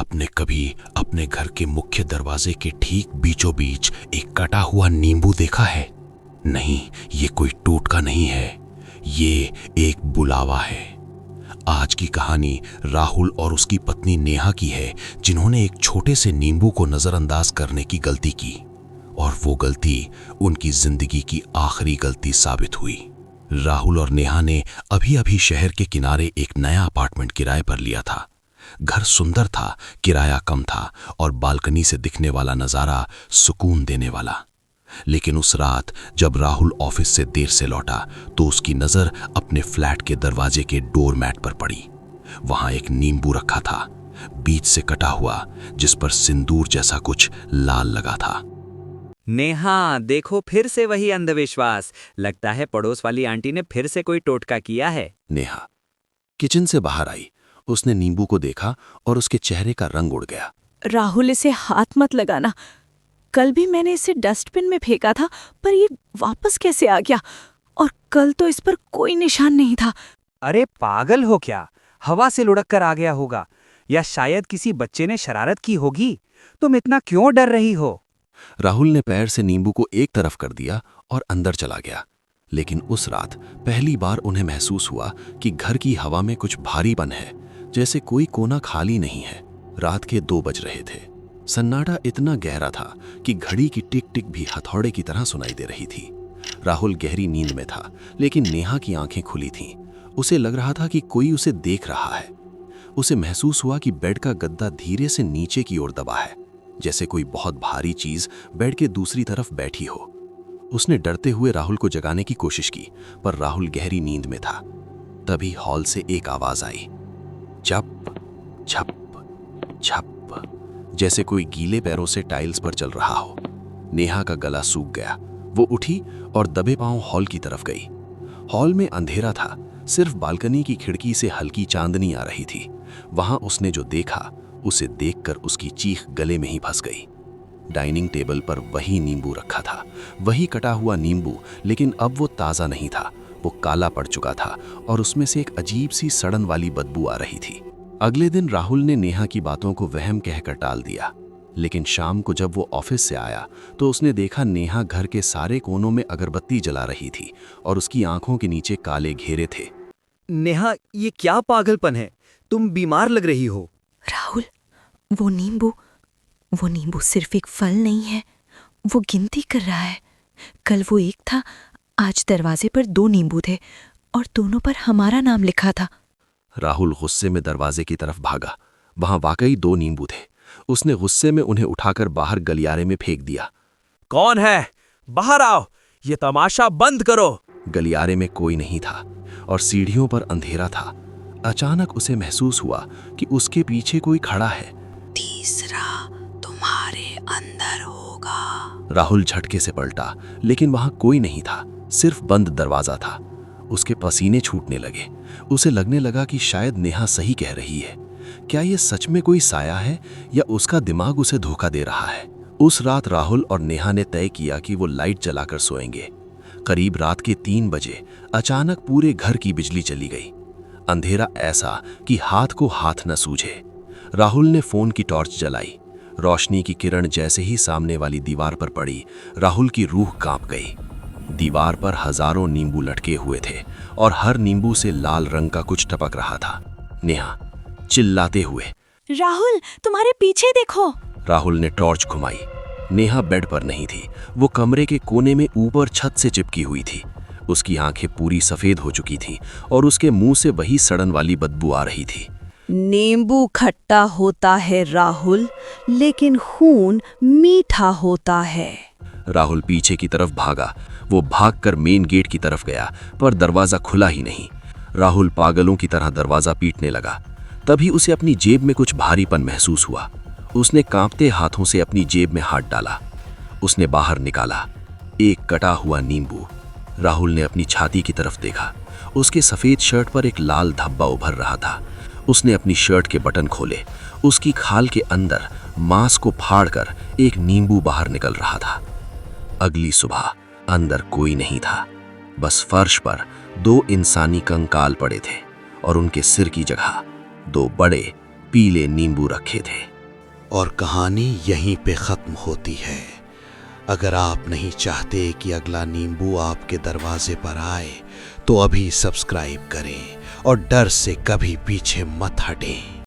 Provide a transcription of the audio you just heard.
आपने कभी अपने घर के मुख्य दरवाजे के ठीक बीचों बीच एक कटा हुआ नींबू देखा है? नहीं, ये कोई टोटका नहीं है, ये एक बुलावा है। आज की कहानी राहुल और उसकी पत्नी नेहा की है, जिन्होंने एक छोटे से नींबू को नजरअंदाज करने की गलती की और वो गलती उनकी जिंदगी की आखिरी गलती साबित हुई। राहुल और नेहा ने अभी अभी शहर के किनारे एक नया अपार्टमेंट किराए पर लिया था। घर सुंदर था, किराया कम था और बालकनी से दिखने वाला नजारा सुकून देने वाला। लेकिन उस रात जब राहुल ऑफिस से देर से लौटा तो उसकी नजर अपने फ्लैट के दरवाजे के डोरमैट पर पड़ी। वहां एक नींबू रखा था, बीच से कटा हुआ, जिस पर सिंदूर जैसा कुछ लाल लगा था। नेहा, देखो फिर से वही अंधविश्वास। लगता है पड़ोस वाली आंटी ने फिर से कोई टोटका किया है। नेहा किचन से बाहर आई। उसने नींबू को देखा और उसके चेहरे का रंग उड़ गया। राहुल, इसे हाथ मत लगाना। कल भी मैंने इसे डस्टबिन में फेंका था, पर ये वापस कैसे आ गया? और कल तो इस पर कोई निशान नहीं था। अरे पागल हो क्या? हवा से लुढ़क कर आ गया होगा, या शायद किसी बच्चे ने शरारत की होगी। तुम इतना क्यों डर रही हो? राहुल ने पैर से नींबू को एक तरफ कर दिया और अंदर चला गया। लेकिन उस रात पहली बार उन्हें महसूस हुआ कि घर की हवा में कुछ भारीपन है, जैसे कोई कोना खाली नहीं है। रात के 2 बज रहे थे। सन्नाटा इतना गहरा था कि घड़ी की टिक टिक भी हथौड़े की तरह सुनाई दे रही थी। राहुल गहरी नींद में था, लेकिन नेहा की आंखें खुली थीं। उसे लग रहा था कि कोई उसे देख रहा है। उसे महसूस हुआ कि बेड का गद्दा धीरे से नीचे की ओर दबा है, जैसे कोई बहुत भारी चीज बेड के दूसरी तरफ बैठी हो। उसने डरते हुए राहुल को जगाने की कोशिश की, पर राहुल गहरी नींद में था। तभी हॉल से एक आवाज आई, छप छप छप, जैसे कोई गीले पैरों से टाइल्स पर चल रहा हो। नेहा का गला सूख गया। वो उठी और दबे पांव हॉल की तरफ गई। हॉल में अंधेरा था, सिर्फ बालकनी की खिड़की से हल्की चांदनी आ रही थी। वहां उसने जो देखा, उसे देखकर उसकी चीख गले में ही फंस गई। डाइनिंग टेबल पर वही नींबू रखा था, वही कटा हुआ नींबू, लेकिन अब वो ताज़ा नहीं था। वो काला पड़ चुका था और उसमें से एक अजीब सी सड़न वाली बदबू आ रही थी। अगले दिन राहुल ने नेहा की बातों को वहम कहकर टाल दिया, लेकिन शाम को जब वो ऑफिस से आया तो उसने देखा नेहा घर के सारे कोनों में अगरबत्ती जला रही थी और उसकी आंखों के नीचे काले घेरे थे। नेहा, ये क्या पागलपन है? तुम बीमार लग रही हो। राहुल, वो नींबू सिर्फ एक फल नहीं है, वो गिनती कर रहा है। कल वो एक था, आज दरवाजे पर 2 नींबू थे और दोनों पर हमारा नाम लिखा था। राहुल गुस्से में दरवाजे की तरफ भागा। वहां वाकई 2 नींबू थे। उसने गुस्से में उन्हें उठाकर बाहर गलियारे में फेंक दिया। कौन है? बाहर आओ, ये तमाशा बंद करो। गलियारे में कोई नहीं था और सीढ़ियों पर अंधेरा था। अचानक उसे महसूस हुआ कि उसके पीछे कोई खड़ा है। तीसरा तुम्हारे अंदर होगा। राहुल झटके से पलटा, लेकिन वहां कोई नहीं था, सिर्फ बंद दरवाजा था। उसके पसीने छूटने लगे। उसे लगने लगा कि शायद नेहा सही कह रही है। क्या ये सच में कोई साया है या उसका दिमाग उसे धोखा दे रहा है? उस रात राहुल और नेहा ने तय किया कि वो लाइट जलाकर सोएंगे। करीब रात के 3 बजे अचानक पूरे घर की बिजली चली गई। अंधेरा ऐसा कि हाथ को हाथ न सूझे। राहुल ने फोन की टॉर्च जलाई। रोशनी की किरण जैसे ही सामने वाली दीवार पर पड़ी, राहुल की रूह कांप गई। दीवार पर हजारों नींबू लटके हुए थे और हर नींबू से लाल रंग का कुछ टपक रहा था। नेहा चिल्लाते हुए, राहुल, तुम्हारे पीछे देखो। राहुल ने टॉर्च घुमाई। नेहा बेड पर नहीं थी, वो कमरे के कोने में ऊपर छत से चिपकी हुई थी। उसकी आंखें पूरी सफेद हो चुकी थीं और उसके मुंह से वही सड़न वाली बदबू आ रही थी। नींबू खट्टा होता है राहुल, लेकिन खून मीठा होता है। राहुल पीछे की तरफ भागा। वो भागकर मेन गेट की तरफ गया, पर दरवाजा खुला ही नहीं। राहुल पागलों की तरह दरवाजा पीटने लगा। तभी उसे अपनी जेब में कुछ भारीपन महसूस हुआ। उसने कांपते हाथों से अपनी जेब में हाथ डाला। उसने बाहर निकाला एक कटा हुआ नींबू। राहुल ने अपनी छाती की तरफ देखा। उसके सफेद शर्ट पर एक लाल धब्बा उभर रहा था। उसने अपनी शर्ट के बटन खोले। उसकी खाल के अंदर मांस को फाड़कर एक नींबू बाहर निकल रहा था। अगली सुबह अंदर कोई नहीं था, बस फर्श पर 2 इंसानी कंकाल पड़े थे और उनके सिर की जगह 2 बड़े पीले नींबू रखे थे। और कहानी यहीं पे ख़त्म होती है। अगर आप नहीं चाहते कि अगला नींबू आपके दरवाजे पर आए तो अभी सब्सक्राइब करें और डर से कभी पीछे मत हटें।